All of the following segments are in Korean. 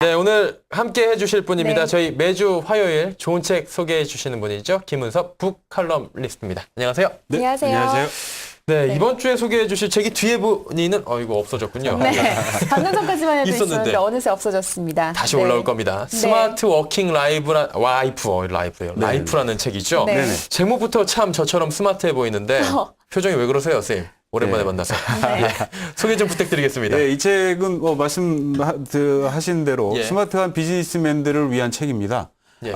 네, 오늘 함께 해주실 분입니다. 네. 저희 매주 화요일 좋은 책 소개해 주시는 분이죠. 김은섭 북칼럼니스트입니다. 안녕하세요. 네, 안녕하세요. 네, 네. 이번 주에 소개해 주실 책이 뒤에 보니는 이거 없어졌군요. 네, 방금 전까지만 해도 있었는데. 있었는데 어느새 없어졌습니다. 다시 네. 올라올 겁니다. 네. 스마트 워킹 라이프예요. 네. 라이프라는 책이죠. 네. 네네. 제목부터 참 저처럼 스마트해 보이는데 표정이 왜 그러세요, 선생님? 오랜만에 네. 만나서. 네. 예, 소개 좀 부탁드리겠습니다. 이 책은 말씀하신 대로 예. 스마트한 비즈니스맨들을 위한 책입니다. 예.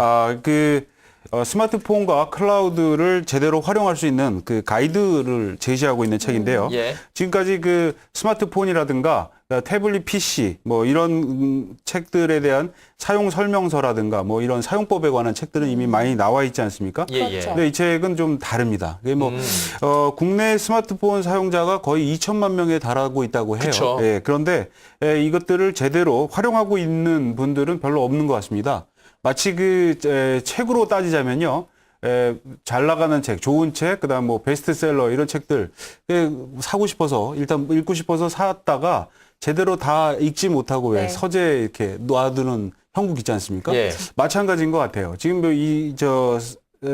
스마트폰과 클라우드를 제대로 활용할 수 있는 그 가이드를 제시하고 있는 책인데요. 예. 지금까지 그 스마트폰이라든가 태블릿 PC 뭐 이런 책들에 대한 사용 설명서라든가 뭐 이런 사용법에 관한 책들은 이미 많이 나와 있지 않습니까? 예, 예. 그렇죠. 근데 이 책은 좀 다릅니다. 이게 국내 스마트폰 사용자가 거의 2천만 명에 달하고 있다고 해요. 그쵸. 예, 그런데 이것들을 제대로 활용하고 있는 분들은 별로 없는 것 같습니다. 마치 책으로 따지자면요. 잘 나가는 책, 좋은 책, 그다음 뭐 베스트셀러 이런 책들 사고 싶어서 일단 읽고 싶어서 샀다가 제대로 다 읽지 못하고 왜 네. 서재에 이렇게 놔두는 형국 있지 않습니까? 예. 마찬가지인 것 같아요. 지금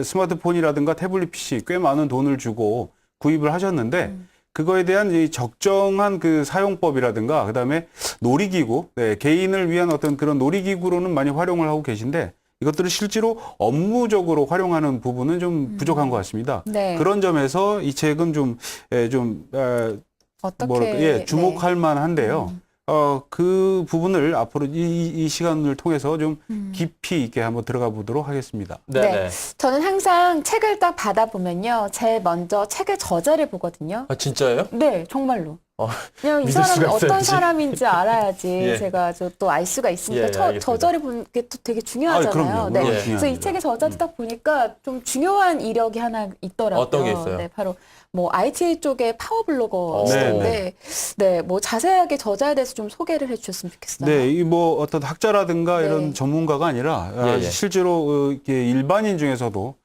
스마트폰이라든가 태블릿 PC 꽤 많은 돈을 주고 구입을 하셨는데 그거에 대한 이 적정한 그 사용법이라든가 그다음에 놀이기구, 개인을 위한 어떤 그런 놀이기구로는 많이 활용을 하고 계신데 이것들을 실제로 업무적으로 활용하는 부분은 좀 부족한 것 같습니다. 네. 그런 점에서 이 책은 어떻게 주목할 만한데요. 그 부분을 앞으로 이 시간을 통해서 좀 깊이 있게 한번 들어가 보도록 하겠습니다. 네. 네. 네. 저는 항상 책을 딱 받아보면요. 제일 먼저 책의 저자를 보거든요. 아, 진짜예요? 네, 정말로. 그냥 이 믿을 사람이 수가 어떤 없어야지. 사람인지 알아야지 예. 제가 또 알 수가 있으니까 예, 알겠습니다. 저자를 보는 게 또 되게 중요하잖아요. 그럼요. 네. 물론 그래서 이 중요합니다. 책의 저자를 딱 보니까 좀 중요한 이력이 하나 있더라고요. 어떤 게 있어요? 네, 바로 뭐 IT 쪽의 파워블로거인데 뭐 자세하게 저자에 대해서 좀 소개를 해주셨으면 좋겠어요. 네, 이 뭐 어떤 학자라든가 네. 이런 전문가가 아니라 예, 예. 실제로 이렇게 일반인 중에서도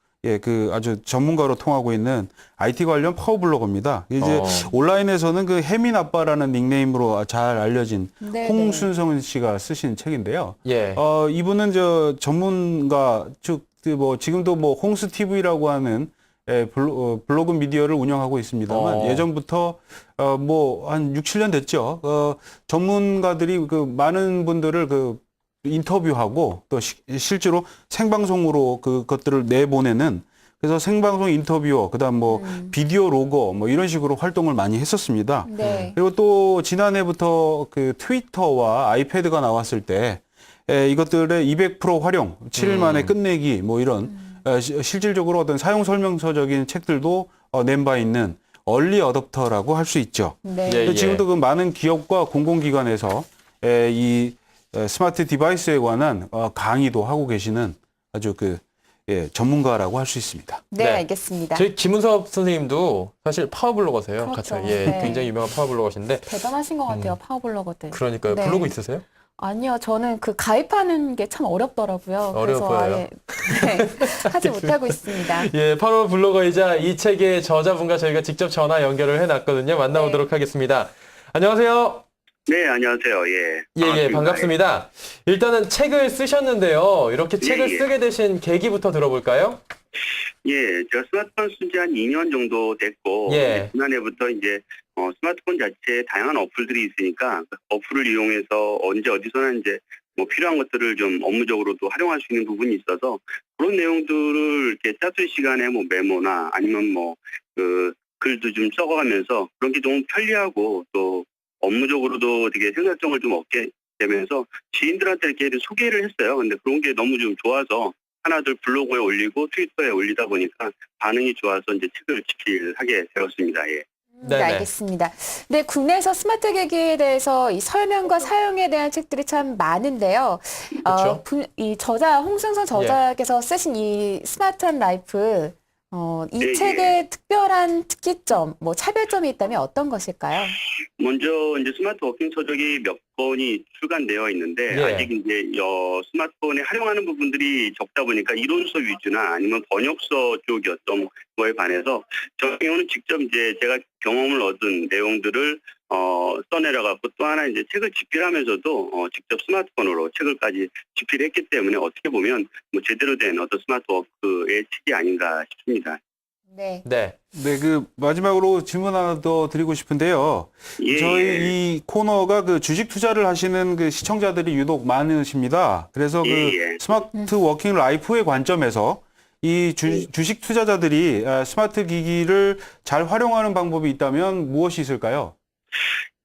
그 아주 전문가로 통하고 있는 IT 관련 파워블로거입니다. 이제 온라인에서는 그 혜민 아빠라는 닉네임으로 잘 알려진 네, 홍순성 씨가 쓰신 책인데요. 예. 이분은 전문가 즉 뭐 지금도 뭐 홍스 TV라고 하는 블로그 미디어를 운영하고 있습니다만 예전부터 뭐 한 6, 7년 됐죠. 전문가들이 그 많은 분들을 인터뷰하고 또 실제로 생방송으로 그것들을 내보내는 그래서 생방송 인터뷰어 그다음 뭐 비디오 로거 뭐 이런 식으로 활동을 많이 했었습니다. 네. 그리고 또 지난해부터 그 트위터와 아이패드가 나왔을 때 이것들의 200% 활용, 7일 만에 끝내기 뭐 이런 실질적으로 어떤 사용 설명서적인 책들도 낸 바 있는 얼리 어댑터라고 할 수 있죠. 네. 예, 예. 지금도 그 많은 기업과 공공기관에서 이 스마트 디바이스에 관한 강의도 하고 계시는 아주 전문가라고 할 수 있습니다. 네, 네. 알겠습니다. 저희 김은섭 선생님도 사실 파워블로거세요. 그렇죠. 같이. 예, 네. 굉장히 유명한 파워블로거신데. 대단하신 것 같아요, 파워블로거들. 그러니까요. 네. 블로그 있으세요? 아니요, 저는 가입하는 게 참 어렵더라고요. 어려워요. 그래서 아예 하지 못하고 있습니다. 예, 파워블로거이자 이 책의 저자분과 저희가 직접 전화 연결을 해놨거든요. 만나보도록 하겠습니다. 안녕하세요. 네, 안녕하세요. 예. 예, 반갑습니다. 일단은 책을 쓰셨는데요. 이렇게 책을 예. 쓰게 되신 계기부터 들어볼까요? 예, 제가 스마트폰 쓴 지 한 2년 정도 됐고, 예. 이제 지난해부터 이제 스마트폰 자체에 다양한 어플들이 있으니까 그 어플을 이용해서 언제 어디서나 이제 뭐 필요한 것들을 좀 업무적으로도 활용할 수 있는 부분이 있어서 그런 내용들을 이렇게 짜투리 시간에 뭐 메모나 아니면 뭐 글도 좀 적어가면서 그런 게 좀 편리하고 또 업무적으로도 되게 생산성을 좀 얻게 되면서 지인들한테 이렇게 소개를 했어요. 근데 그런 게 너무 좀 좋아서 하나둘 블로그에 올리고 트위터에 올리다 보니까 반응이 좋아서 이제 책을 집필하게 되었습니다. 예. 네, 네네. 알겠습니다. 네, 국내에서 스마트 계기에 대해서 이 설명과 사용에 대한 책들이 참 많은데요. 그렇죠. 이 저자, 홍승선 저자께서 쓰신 이 스마트한 라이프, 이 예, 책의 특별한 특기점, 뭐 차별점이 있다면 어떤 것일까요? 먼저 이제 스마트 워킹 서적이 몇 법권이 출간되어 있는데 예. 아직 이제 스마트폰에 활용하는 부분들이 적다 보니까 이론서 위주나 아니면 번역서 쪽이었던 거에 반해서 저 경우는 직접 이제 제가 경험을 얻은 내용들을 써내려갖고 또 하나 이제 책을 집필하면서도 직접 스마트폰으로 책을까지 집필했기 때문에 어떻게 보면 뭐 제대로 된 어떤 스마트 워크의 책이 아닌가 싶습니다. 네. 네. 네, 그 마지막으로 질문 하나 더 드리고 싶은데요. 예, 저희 예. 이 코너가 그 주식 투자를 하시는 그 시청자들이 유독 많으십니다. 그래서 그 예. 스마트 워킹 라이프의 관점에서 이 주식 투자자들이 스마트 기기를 잘 활용하는 방법이 있다면 무엇이 있을까요?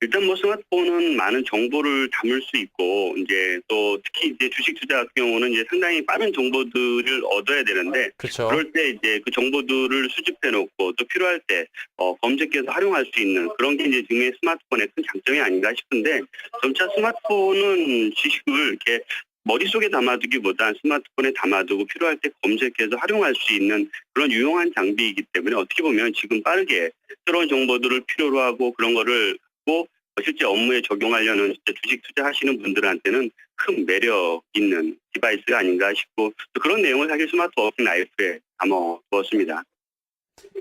일단 뭐 스마트폰은 많은 정보를 담을 수 있고 이제 또 특히 이제 주식 투자 같은 경우는 이제 상당히 빠른 정보들을 얻어야 되는데 그렇죠. 그럴 때 이제 그 정보들을 수집해 놓고 또 필요할 때 검색해서 활용할 수 있는 그런 게 이제 지금의 스마트폰의 큰 장점이 아닌가 싶은데 점차 스마트폰은 지식을 이렇게 머릿속에 담아두기보단 스마트폰에 담아두고 필요할 때 검색해서 활용할 수 있는 그런 유용한 장비이기 때문에 어떻게 보면 지금 빠르게 새로운 정보들을 필요로 하고 그런 거를 고 실제 업무에 적용하려는 진짜 주식 투자하시는 분들한테는 큰 매력 있는 디바이스가 아닌가 싶고 또 그런 내용을 사실 스마트 워킹 라이프에 담아두었습니다.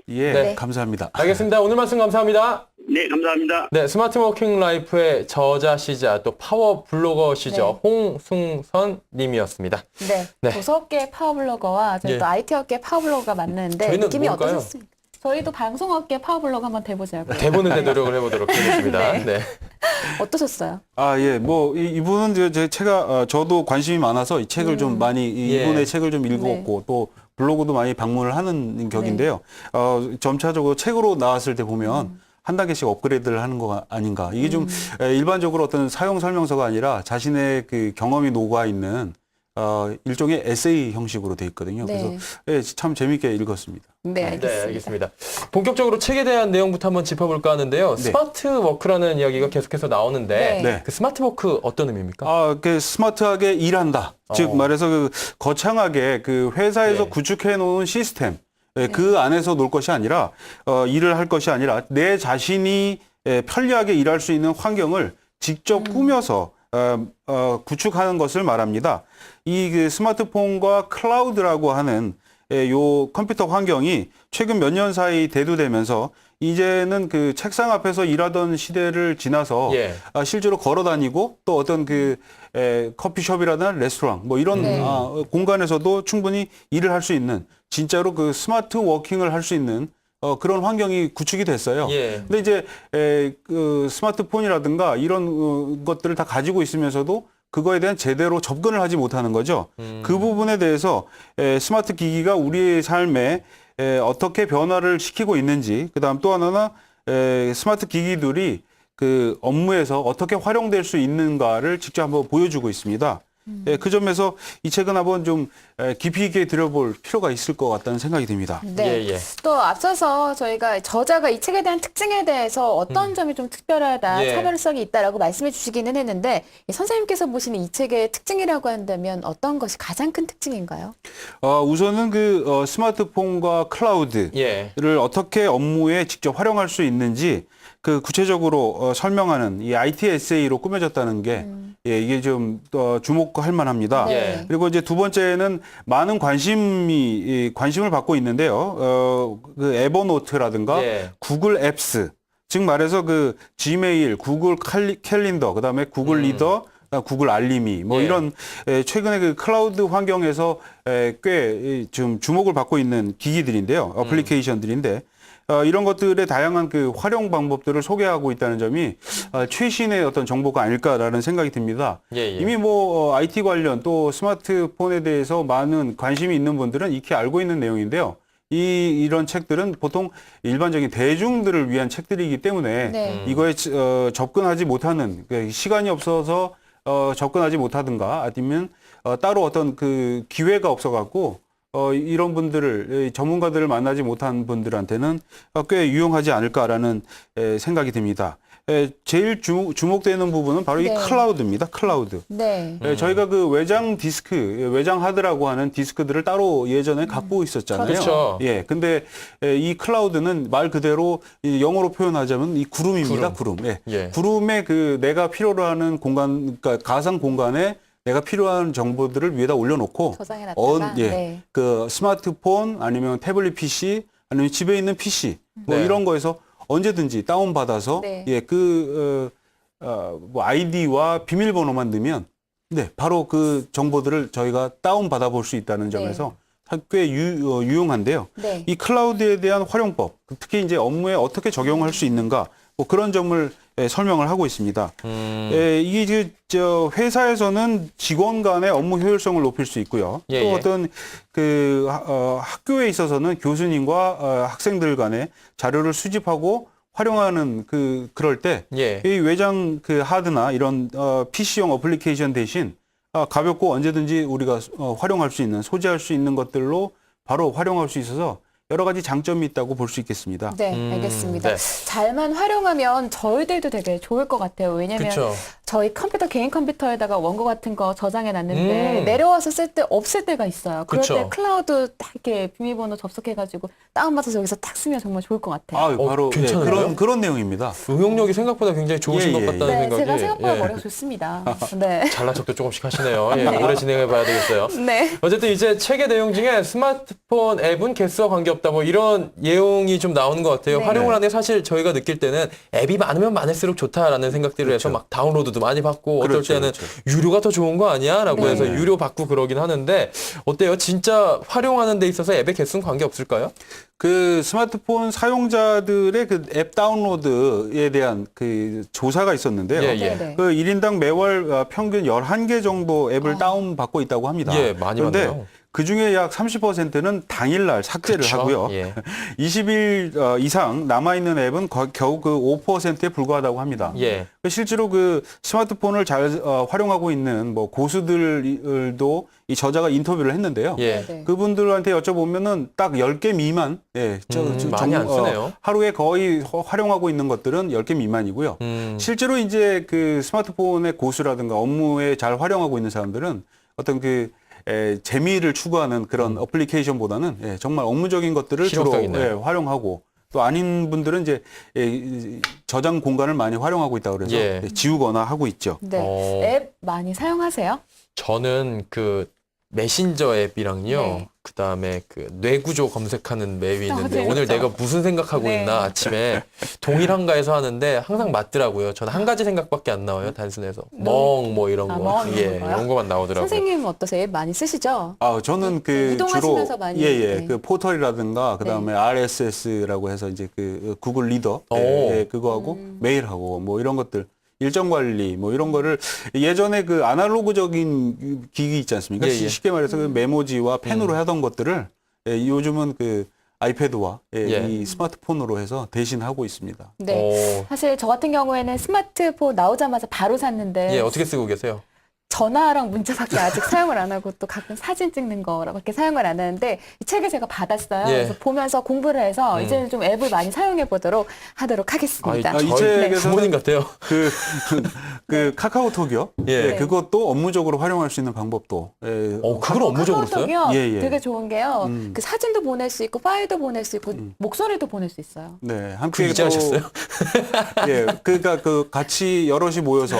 예, 네. 감사합니다. 알겠습니다. 오늘 말씀 감사합니다. 네, 감사합니다. 네, 스마트 워킹 라이프의 저자시자 또 파워 블로거시죠. 홍승선 님이었습니다. 네. 네. 도서업계 파워블로거와 저희 예. 또 IT업계 파워블로거가 만나는데 저희는 느낌이 뭘까요? 어떠셨습니까? 저희도 방송업계 파워블로거 한번 돼보자고요. 대본을 노력을 해보도록 하겠습니다. 네. 네. 어떠셨어요? 아, 예, 뭐, 이분은 제가, 저도 관심이 많아서 이 책을 좀 많이, 이분의 예. 책을 좀 읽었고, 또 블로그도 많이 방문을 하는 격인데요. 점차적으로 책으로 나왔을 때 보면 한 단계씩 업그레이드를 하는 거 아닌가. 이게 좀 일반적으로 어떤 사용 설명서가 아니라 자신의 그 경험이 녹아 있는 일종의 에세이 형식으로 돼 있거든요. 네. 그래서 예, 참 재밌게 읽었습니다. 네, 알겠습니다. 네, 알겠습니다. 본격적으로 책에 대한 내용부터 한번 짚어볼까 하는데요. 네. 스마트 워크라는 이야기가 계속해서 나오는데 네. 네. 그 스마트 워크 어떤 의미입니까? 그 스마트하게 일한다. 즉 말해서 그 거창하게 그 회사에서 네. 구축해 놓은 시스템, 그 안에서 놀 것이 아니라 일을 할 것이 아니라 내 자신이 편리하게 일할 수 있는 환경을 직접 꾸며서 구축하는 것을 말합니다. 이 그 스마트폰과 클라우드라고 하는 요 컴퓨터 환경이 최근 몇 년 사이 대두되면서 이제는 그 책상 앞에서 일하던 시대를 지나서 예. 실제로 걸어 다니고 또 어떤 그 커피숍이라든가 레스토랑 뭐 이런 네. 공간에서도 충분히 일을 할 수 있는 진짜로 그 스마트 워킹을 할 수 있는 그런 환경이 구축이 됐어요. 예. 근데 이제 그 스마트폰이라든가 이런 것들을 다 가지고 있으면서도 그거에 대한 제대로 접근을 하지 못하는 거죠. 그 부분에 대해서 스마트 기기가 우리의 삶에 어떻게 변화를 시키고 있는지, 그다음 또 하나는 스마트 기기들이 그 업무에서 어떻게 활용될 수 있는가를 직접 한번 보여주고 있습니다. 그 점에서 이 책은 한번 좀 깊이 있게 들여볼 필요가 있을 것 같다는 생각이 듭니다. 네. 예, 예. 또 앞서서 저희가 저자가 이 책에 대한 특징에 대해서 어떤 점이 좀 특별하다, 예. 차별성이 있다라고 말씀해 주시기는 했는데 이 선생님께서 보시는 이 책의 특징이라고 한다면 어떤 것이 가장 큰 특징인가요? 우선은 그 스마트폰과 클라우드를 예. 어떻게 업무에 직접 활용할 수 있는지 그 구체적으로 설명하는 이 IT 에세이로 꾸며졌다는 게 이게 좀 주목할 만합니다. 예. 그리고 이제 두 번째는 많은 관심을 받고 있는데요. 그 에버노트라든가 예. 구글 앱스, 즉 말해서 그 지메일, 구글 캘린더, 그다음에 구글 리더, 구글 알림이 뭐 예. 이런 최근에 그 클라우드 환경에서 꽤 좀 주목을 받고 있는 기기들인데요. 어플리케이션들인데 이런 것들의 다양한 그 활용 방법들을 소개하고 있다는 점이 최신의 어떤 정보가 아닐까라는 생각이 듭니다. 예, 예. 이미 뭐 IT 관련 또 스마트폰에 대해서 많은 관심이 있는 분들은 익히 알고 있는 내용인데요. 이런 책들은 보통 일반적인 대중들을 위한 책들이기 때문에 네. 이거에 접근하지 못하는 시간이 없어서 접근하지 못하든가 아니면 따로 어떤 그 기회가 없어갖고 이런 분들을 전문가들을 만나지 못한 분들한테는 꽤 유용하지 않을까라는 생각이 듭니다. 제일 주목되는 부분은 바로 네. 이 클라우드입니다. 클라우드. 네. 저희가 그 외장 디스크, 외장 하드라고 하는 디스크들을 따로 예전에 갖고 있었잖아요. 그렇죠. 예, 근데 이 클라우드는 말 그대로 이 영어로 표현하자면 이 구름입니다. 구름. 예. 예. 구름에 그 내가 필요로 하는 공간, 그러니까 가상 공간에 내가 필요한 정보들을 위에다 올려놓고 저장해 놨다가 네. 그 스마트폰 아니면 태블릿 PC 아니면 집에 있는 PC 뭐 네. 이런 거에서 언제든지 다운 받아서 네. 예, 뭐 아이디와 비밀번호만 넣으면 네, 바로 그 정보들을 저희가 다운 받아 볼 수 있다는 점에서 꽤 유용한데요. 네. 이 클라우드에 대한 활용법, 특히 이제 업무에 어떻게 적용할 수 있는가, 뭐 그런 점을 설명을 하고 있습니다. 이게 저 회사에서는 직원 간의 업무 효율성을 높일 수 있고요. 예, 또 예. 어떤 학교에 있어서는 교수님과 학생들 간에 자료를 수집하고 활용하는 그럴 때 예. 이 외장 하드나 이런 PC용 어플리케이션 대신 가볍고 언제든지 우리가 활용할 수 있는, 소지할 수 있는 것들로 바로 활용할 수 있어서 여러 가지 장점이 있다고 볼 수 있겠습니다. 네, 알겠습니다. 네. 잘만 활용하면 저희들도 되게 좋을 것 같아요. 왜냐면 그쵸. 저희 개인 컴퓨터에다가 원고 같은 거 저장해 놨는데 내려와서 쓸 때 없을 때가 있어요. 그럴 그쵸. 때 클라우드 딱 이렇게 비밀번호 접속해가지고 다운받아서 여기서 딱 쓰면 정말 좋을 것 같아요. 바로 괜찮은데요? 그런 내용입니다. 응용력이 생각보다 굉장히 좋으신 예, 것 예, 같다는 네, 생각이. 제가 생각보다 예. 머리가 좋습니다. 네. 잘난 척도 조금씩 하시네요. 예, 오래 진행해 봐야 되겠어요. 네. 어쨌든 이제 책의 내용 중에 스마트폰 앱은 개수와 관계없다 뭐 이런 내용이 좀 나오는 것 같아요. 네. 활용을 하는데 사실 저희가 느낄 때는 앱이 많으면 많을수록 좋다라는 생각들을 해서 막 다운로드도 많이 받고 어떨 때는 유료가 더 좋은 거 아니야? 라고 네. 해서 유료 받고 그러긴 하는데 어때요? 진짜 활용하는 데 있어서 앱의 개수는 관계없을까요? 그 스마트폰 사용자들의 그 앱 다운로드에 대한 그 조사가 있었는데요. 예, 예. 네네. 그 1인당 매월 평균 11개 정도 앱을 다운받고 있다고 합니다. 예, 많이 그런데 받네요. 그중에 약 30%는 당일날 삭제를 그쵸? 하고요. 예. 20일 이상 남아있는 앱은 겨우 그 5%에 불과하다고 합니다. 예. 실제로 그 스마트폰을 잘 활용하고 있는 뭐 고수들도 이 저자가 인터뷰를 했는데요. 예. 네. 그분들한테 여쭤보면은 딱 10개 미만, 많이 안 쓰네요. 하루에 거의 활용하고 있는 것들은 10개 미만이고요. 실제로 이제 그 스마트폰의 고수라든가 업무에 잘 활용하고 있는 사람들은 어떤 재미를 추구하는 그런 어플리케이션보다는 정말 업무적인 것들을 주로 실용성 있네요. 활용하고 또 아닌 분들은 이제 저장 공간을 많이 활용하고 있다고 그래서 예. 지우거나 하고 있죠. 네. 어. 앱 많이 사용하세요? 저는 그 메신저 앱이랑요. 네. 그다음에 그 뇌구조 검색하는 맵이 있는데 재밌죠. 오늘 내가 무슨 생각하고 네. 있나 아침에 동일한가에서 하는데 항상 맞더라고요. 저는 한 가지 생각밖에 안 나와요. 단순해서 멍 뭐 이런 거. 멍 이런 거요? 이런 것만 나오더라고요. 선생님은 어떠세요? 앱 많이 쓰시죠? 저는 이동하시면서 주로 많이, 예, 네. 그 포털이라든가 그다음에 RSS라고 해서 이제 그 구글 리더 오. 그거하고 메일하고 뭐 이런 것들 일정 관리 뭐 이런 거를 예전에 그 아날로그적인 기기 있지 않습니까? 예, 예. 쉽게 말해서 그 메모지와 펜으로 하던 것들을 요즘은 그 아이패드와 예. 이 스마트폰으로 해서 대신 하고 있습니다. 네. 오. 사실 저 같은 경우에는 스마트폰 나오자마자 바로 샀는데 예, 어떻게 쓰고 계세요? 전화랑 문자밖에 아직 사용을 안 하고 또 가끔 사진 찍는 거밖에 사용을 안 하는데 이 책을 제가 받았어요. 예. 그래서 보면서 공부를 해서 이제는 좀 앱을 많이 사용해 보도록 하도록 하겠습니다. 이 저희 책에서는 부모님 같아요. 그 카카오톡이요. 예. 그것도 업무적으로 활용할 수 있는 방법도. 그걸 업무적으로 써요? 카카오톡이요. 예, 예. 되게 좋은 게요. 그 사진도 보낼 수 있고 파일도 보낼 수 있고 목소리도 보낼 수 있어요. 네, 함께 이제 하셨어요? 예, 그러니까 그 같이 여럿이 모여서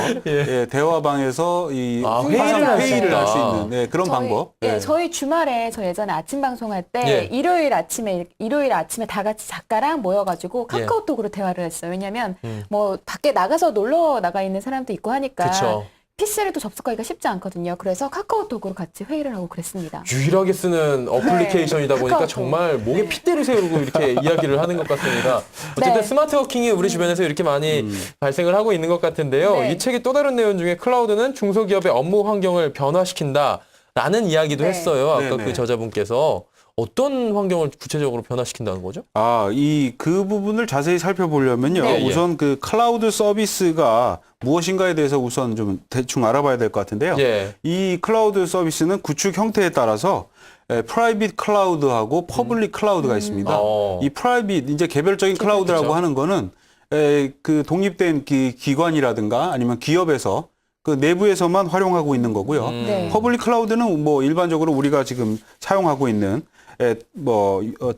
대화방에서 이 회의를 할 수 있는 그런 방법. 저희 주말에 저 예전에 아침 방송할 때 예. 일요일 아침에 다 같이 작가랑 모여가지고 카카오톡으로 대화를 했어요. 왜냐하면 뭐 밖에 나가서 놀러 나가 있는 사람도 있고 하니까 그쵸. PC를 또 접속하기가 쉽지 않거든요. 그래서 카카오톡으로 같이 회의를 하고 그랬습니다. 유일하게 쓰는 어플리케이션이다 보니까 카카오톡. 정말 목에 네. 핏대를 세우고 이렇게 이야기를 하는 것 같습니다. 어쨌든 네. 스마트 워킹이 우리 주변에서 이렇게 많이 발생을 하고 있는 것 같은데요. 네. 이 책의 또 다른 내용 중에 클라우드는 중소기업의 업무 환경을 변화시킨다라는 이야기도 네. 했어요. 아까 네네. 그 저자분께서. 어떤 환경을 구체적으로 변화시킨다는 거죠? 그 부분을 자세히 살펴보려면요. 네, 예. 우선 그 클라우드 서비스가 무엇인가에 대해서 우선 좀 대충 알아봐야 될 것 같은데요. 예. 이 클라우드 서비스는 구축 형태에 따라서 프라이빗 클라우드하고 퍼블릭 클라우드가 있습니다. 어. 이 프라이빗 이제 개별적인 클라우드라고 그렇죠. 하는 거는 그 독립된 기관이라든가 아니면 기업에서 그 내부에서만 활용하고 있는 거고요. 네. 퍼블릭 클라우드는 뭐 일반적으로 우리가 지금 사용하고 있는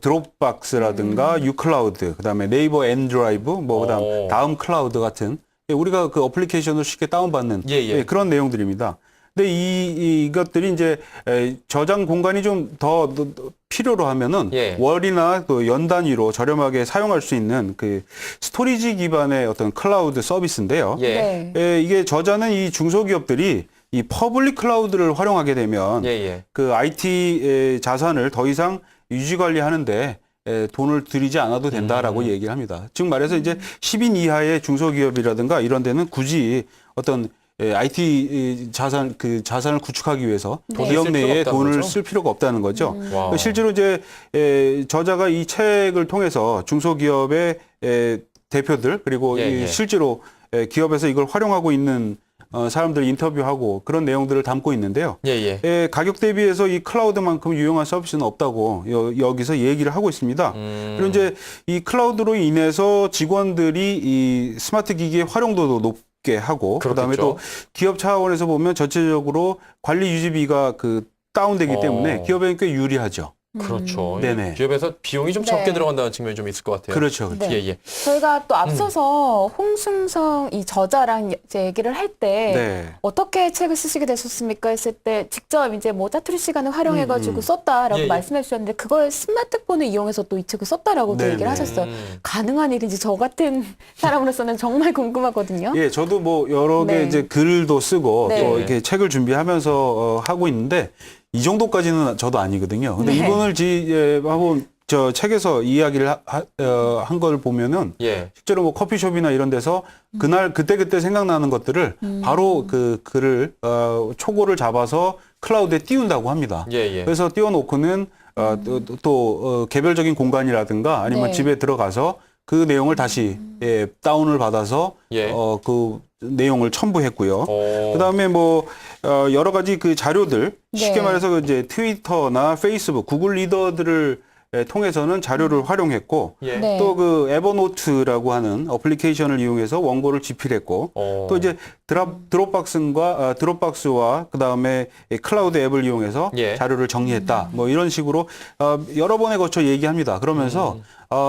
드롭박스라든가 유클라우드, 그다음에 네이버 엔드라이브, 그다음 다음 클라우드 같은 우리가 그 어플리케이션을 쉽게 다운받는 그런 내용들입니다. 근데 이것들이 이제 저장 공간이 좀 더 필요로 하면은 월이나 그 연 단위로 저렴하게 사용할 수 있는 그 스토리지 기반의 어떤 클라우드 서비스인데요. 이게 저자는 이 중소기업들이 이 퍼블릭 클라우드를 활용하게 되면 그 IT 자산을 더 이상 유지 관리하는데 돈을 들이지 않아도 된다라고 얘기를 합니다. 즉 말해서 이제 10인 이하의 중소기업이라든가 이런 데는 굳이 어떤 IT 자산을 구축하기 위해서 기업 내에 돈을 쓸 필요가 없다는 거죠. 실제로 이제 저자가 이 책을 통해서 중소기업의 대표들 그리고 실제로 기업에서 이걸 활용하고 있는 사람들 인터뷰하고 그런 내용들을 담고 있는데요. 가격 대비해서 이 클라우드만큼 유용한 서비스는 없다고 여기서 얘기를 하고 있습니다. 그리고 이제 이 클라우드로 인해서 직원들이 이 스마트 기기의 활용도도 높게 하고 그다음에 또 기업 차원에서 보면 전체적으로 관리 유지비가 그 다운되기 때문에 기업에게 꽤 유리하죠. 그렇죠. 네네. 기업에서 비용이 좀 적게 들어간다는 측면이 좀 있을 것 같아요. 그렇죠. 저희가 또 앞서서 홍승성 이 저자랑 이제 얘기를 할 때 어떻게 책을 쓰시게 되셨습니까 했을 때 직접 이제 뭐 짜투리 시간을 활용해가지고 썼다라고 말씀해 주셨는데 그걸 스마트폰을 이용해서 또 이 책을 썼다라고 또 얘기를 하셨어요. 가능한 일인지 저 같은 사람으로서는 정말 궁금하거든요. 저도 뭐 여러 개 이제 글도 쓰고 또 이렇게 책을 준비하면서 하고 있는데 이 정도까지는 저도 아니거든요. 근데 이분을 한번 저 책에서 이야기를 한 걸 보면은 실제로 뭐 커피숍이나 이런 데서 그날 그때 생각나는 것들을 바로 그 글을 초고를 잡아서 클라우드에 띄운다고 합니다. 그래서 띄워놓고는 또 개별적인 공간이라든가 아니면 집에 들어가서 그 내용을 다시 다운을 받아서 그 내용을 첨부했고요. 그다음에 뭐 여러 가지 그 자료들 쉽게 말해서 이제 트위터나 페이스북, 구글 리더들을 통해서는 자료를 활용했고 또 그 에버노트라고 하는 어플리케이션을 이용해서 원고를 집필했고 또 이제 드롭박스와 그다음에 클라우드 앱을 이용해서 자료를 정리했다. 뭐 이런 식으로 여러 번에 거쳐 얘기합니다. 그러면서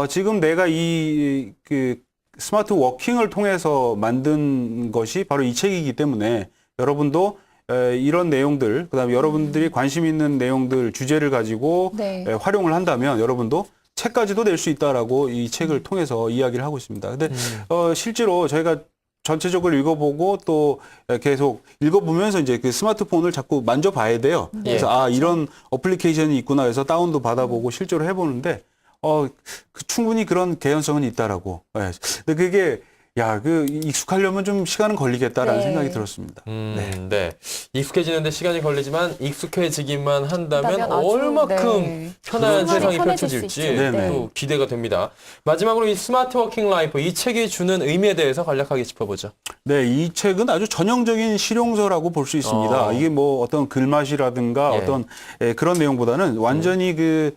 지금 내가 그 스마트 워킹을 통해서 만든 것이 바로 이 책이기 때문에 여러분도 이런 내용들, 그다음에 여러분들이 관심 있는 내용들, 주제를 가지고 활용을 한다면 여러분도 책까지도 낼 수 있다라고 이 책을 통해서 이야기를 하고 있습니다. 근데 실제로 저희가 전체적으로 읽어보고 또 계속 읽어보면서 이제 그 스마트폰을 자꾸 만져봐야 돼요. 그래서 이런 어플리케이션이 있구나 해서 다운도 받아보고 실제로 해보는데 충분히 그런 개연성은 있다라고. 근데 그게 익숙하려면 좀 시간은 걸리겠다라는 생각이 들었습니다. 익숙해지는데 시간이 걸리지만 익숙해지기만 한다면 얼마큼 편한 세상이 펼쳐질지 또 기대가 됩니다. 마지막으로 이 스마트 워킹 라이프, 이 책이 주는 의미에 대해서 간략하게 짚어보죠. 이 책은 아주 전형적인 실용서라고 볼 수 있습니다. 이게 뭐 어떤 글맛이라든가 어떤 그런 내용보다는 완전히 그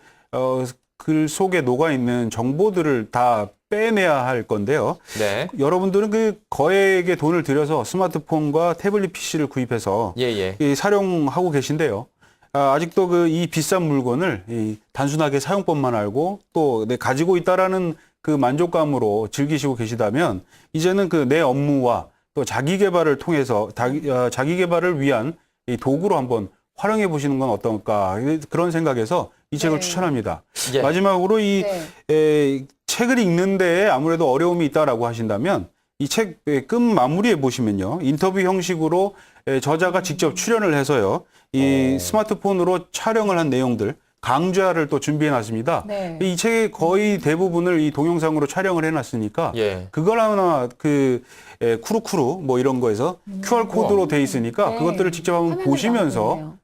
글 속에 녹아있는 정보들을 다 빼내야 할 건데요. 여러분들은 그 거액의 돈을 들여서 스마트폰과 태블릿 PC를 구입해서 사용하고 계신데요. 아직도 그 이 비싼 물건을 단순하게 사용법만 알고 또 가지고 있다라는 그 만족감으로 즐기시고 계시다면 이제는 그 내 업무와 또 자기 개발을 통해서 자기 개발을 위한 이 도구로 한번 활용해 보시는 건 어떨까 그런 생각에서 이 책을 추천합니다. 마지막으로 이 책을 읽는데 아무래도 어려움이 있다라고 하신다면 이 책 끝 마무리에 보시면요. 인터뷰 형식으로 저자가 직접 출연을 해서요. 이 스마트폰으로 촬영을 한 내용들 강좌를 또 준비해 놨습니다. 이 책의 거의 대부분을 이 동영상으로 촬영을 해 놨으니까 그걸 하나 그 쿠루쿠루 뭐 이런 거에서 QR 코드로 돼 있으니까 그것들을 직접 한번 보시면서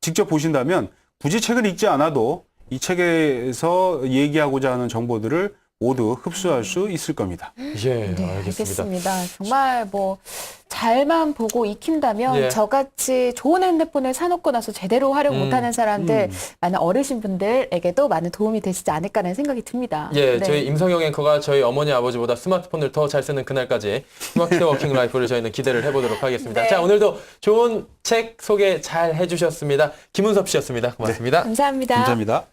직접 보신다면 굳이 책을 읽지 않아도 이 책에서 얘기하고자 하는 정보들을 모두 흡수할 수 있을 겁니다. 예, 네, 알겠습니다. 알겠습니다. 정말 뭐 잘만 보고 익힌다면 예. 저같이 좋은 핸드폰을 사놓고 나서 제대로 활용 못하는 사람들, 많은 어르신분들에게도 많은 도움이 되시지 않을까라는 생각이 듭니다. 예, 네. 저희 임성영 앵커가 저희 어머니 아버지보다 스마트폰을 더 잘 쓰는 그날까지 스마트 워킹 라이프를 저희는 기대를 해보도록 하겠습니다. 네. 자, 오늘도 좋은 책 소개 잘 해주셨습니다. 김은섭 씨였습니다. 고맙습니다. 감사합니다. 감사합니다.